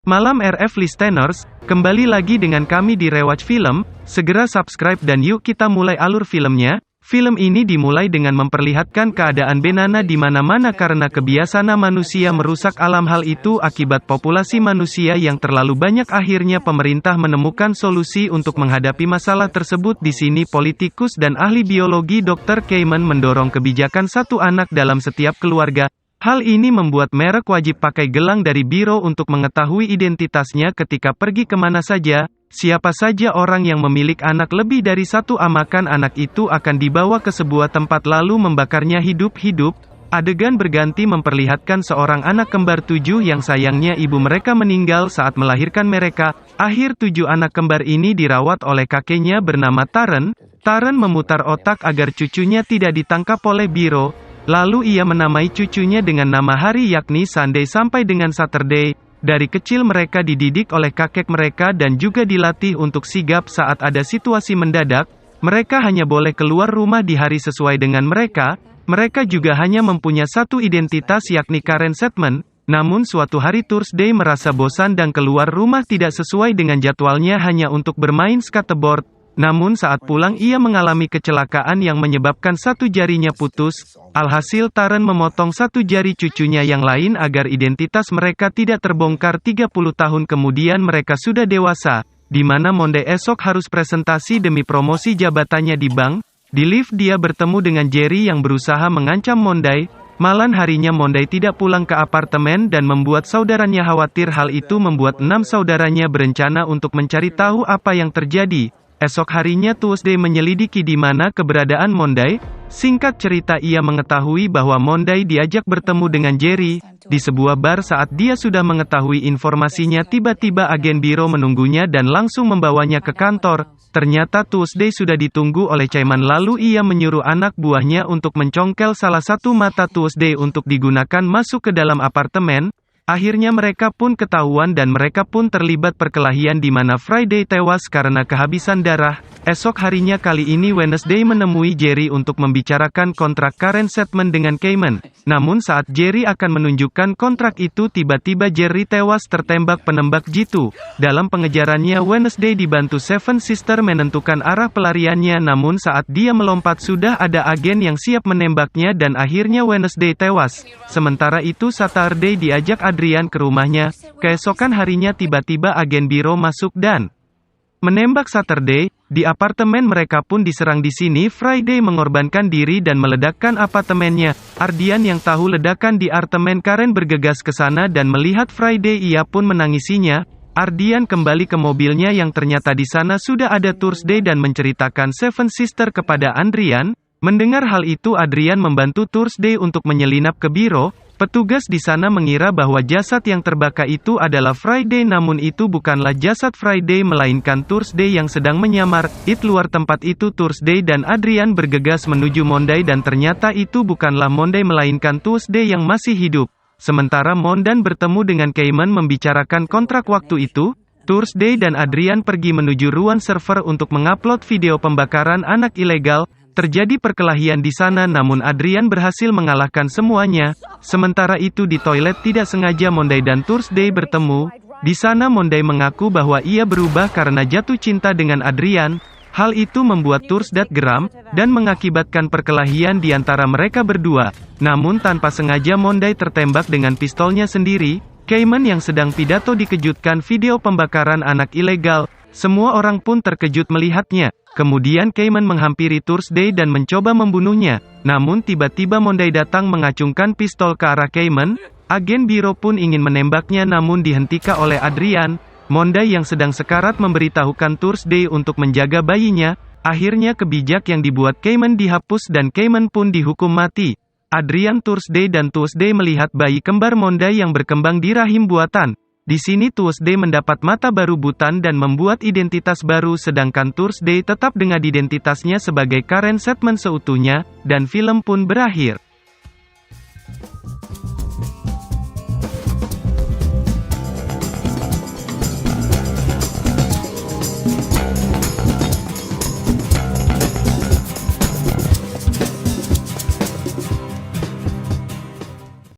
Malam RF Listeners, kembali lagi dengan kami di Rewatch Film. Segera subscribe dan yuk kita mulai alur filmnya. Film ini dimulai dengan memperlihatkan keadaan Benana di mana-mana karena kebiasaan manusia merusak alam. Hal itu akibat populasi manusia yang terlalu banyak. Akhirnya pemerintah menemukan solusi untuk menghadapi masalah tersebut. Di sini politikus dan ahli biologi Dr. Cayman mendorong kebijakan satu anak dalam setiap keluarga. Hal ini membuat merek wajib pakai gelang dari biro untuk mengetahui identitasnya ketika pergi kemana saja. Siapa saja orang yang memiliki anak lebih dari satu amakan anak itu akan dibawa ke sebuah tempat lalu membakarnya hidup-hidup. Adegan berganti memperlihatkan seorang anak kembar 7 yang sayangnya ibu mereka meninggal saat melahirkan mereka. Akhir 7 anak kembar ini dirawat oleh kakeknya bernama Taran. Taran memutar otak agar cucunya tidak ditangkap oleh biro. Lalu ia menamai cucunya dengan nama hari yakni Sunday sampai dengan Saturday. Dari kecil mereka dididik oleh kakek mereka dan juga dilatih untuk sigap saat ada situasi mendadak. Mereka hanya boleh keluar rumah di hari sesuai dengan mereka. Mereka juga hanya mempunyai satu identitas yakni Karen Sedman. Namun suatu hari Thursday merasa bosan dan keluar rumah tidak sesuai dengan jadwalnya hanya untuk bermain skateboard. Namun saat pulang ia mengalami kecelakaan yang menyebabkan satu jarinya putus. Alhasil Taran memotong satu jari cucunya yang lain agar identitas mereka tidak terbongkar. 30 tahun kemudian mereka sudah dewasa, di mana Monday esok harus presentasi demi promosi jabatannya di bank. Di lift dia bertemu dengan Jerry yang berusaha mengancam Monday. Malam harinya Monday tidak pulang ke apartemen dan membuat saudaranya khawatir. Hal itu membuat 6 saudaranya berencana untuk mencari tahu apa yang terjadi. Esok harinya Tuesday menyelidiki di mana keberadaan Monday. Singkat cerita ia mengetahui bahwa Monday diajak bertemu dengan Jerry di sebuah bar. Saat dia sudah mengetahui informasinya tiba-tiba agen biro menunggunya dan langsung membawanya ke kantor. Ternyata Tuesday sudah ditunggu oleh Cayman lalu ia menyuruh anak buahnya untuk mencongkel salah satu mata Tuesday untuk digunakan masuk ke dalam apartemen. Akhirnya mereka pun ketahuan dan mereka pun terlibat perkelahian di mana Friday tewas karena kehabisan darah. Esok harinya kali ini Wednesday menemui Jerry untuk membicarakan kontrak Karen Sedman dengan Cayman. Namun saat Jerry akan menunjukkan kontrak itu tiba-tiba Jerry tewas tertembak penembak jitu. Dalam pengejarannya Wednesday dibantu Seven Sister menentukan arah pelariannya, namun saat dia melompat sudah ada agen yang siap menembaknya dan akhirnya Wednesday tewas. Sementara itu Saturday diajak Adrian ke rumahnya. Keesokan harinya tiba-tiba agen biro masuk dan menembak Saturday. Di apartemen mereka pun diserang. Di sini Friday mengorbankan diri dan meledakkan apartemennya. Ardian yang tahu ledakan di apartemen Karen bergegas ke sana dan melihat Friday ia pun menangisinya. Ardian kembali ke mobilnya yang ternyata di sana sudah ada Thursday dan menceritakan Seven Sister kepada Adrian. Mendengar hal itu Adrian membantu Thursday untuk menyelinap ke biro. Petugas di sana mengira bahwa jasad yang terbakar itu adalah Friday, namun itu bukanlah jasad Friday melainkan Thursday yang sedang menyamar. Di luar tempat itu Thursday dan Adrian bergegas menuju Monday dan ternyata itu bukanlah Monday melainkan Tuesday yang masih hidup. Sementara Monday bertemu dengan Cayman membicarakan kontrak waktu itu, Thursday dan Adrian pergi menuju ruang server untuk mengupload video pembakaran anak ilegal. Terjadi perkelahian di sana namun Adrian berhasil mengalahkan semuanya. Sementara itu di toilet tidak sengaja Monday dan Thursday bertemu. Di sana Monday mengaku bahwa ia berubah karena jatuh cinta dengan Adrian. Hal itu membuat Thursday geram dan mengakibatkan perkelahian di antara mereka berdua. Namun tanpa sengaja Monday tertembak dengan pistolnya sendiri. Cayman yang sedang pidato dikejutkan video pembakaran anak ilegal. Semua orang pun terkejut melihatnya. Kemudian Cayman menghampiri Thursday dan mencoba membunuhnya. Namun tiba-tiba Monday datang mengacungkan pistol ke arah Cayman. Agen biro pun ingin menembaknya namun dihentikan oleh Adrian. Monday yang sedang sekarat memberitahukan Thursday untuk menjaga bayinya. Akhirnya kebijak yang dibuat Cayman dihapus dan Cayman pun dihukum mati. Adrian, Thursday dan Tuesday melihat bayi kembar Monday yang berkembang di rahim buatan. Di sini Tuesday mendapat mata baru butan dan membuat identitas baru sedangkan Thursday tetap dengan identitasnya sebagai Karen Sedman seutuhnya, dan film pun berakhir.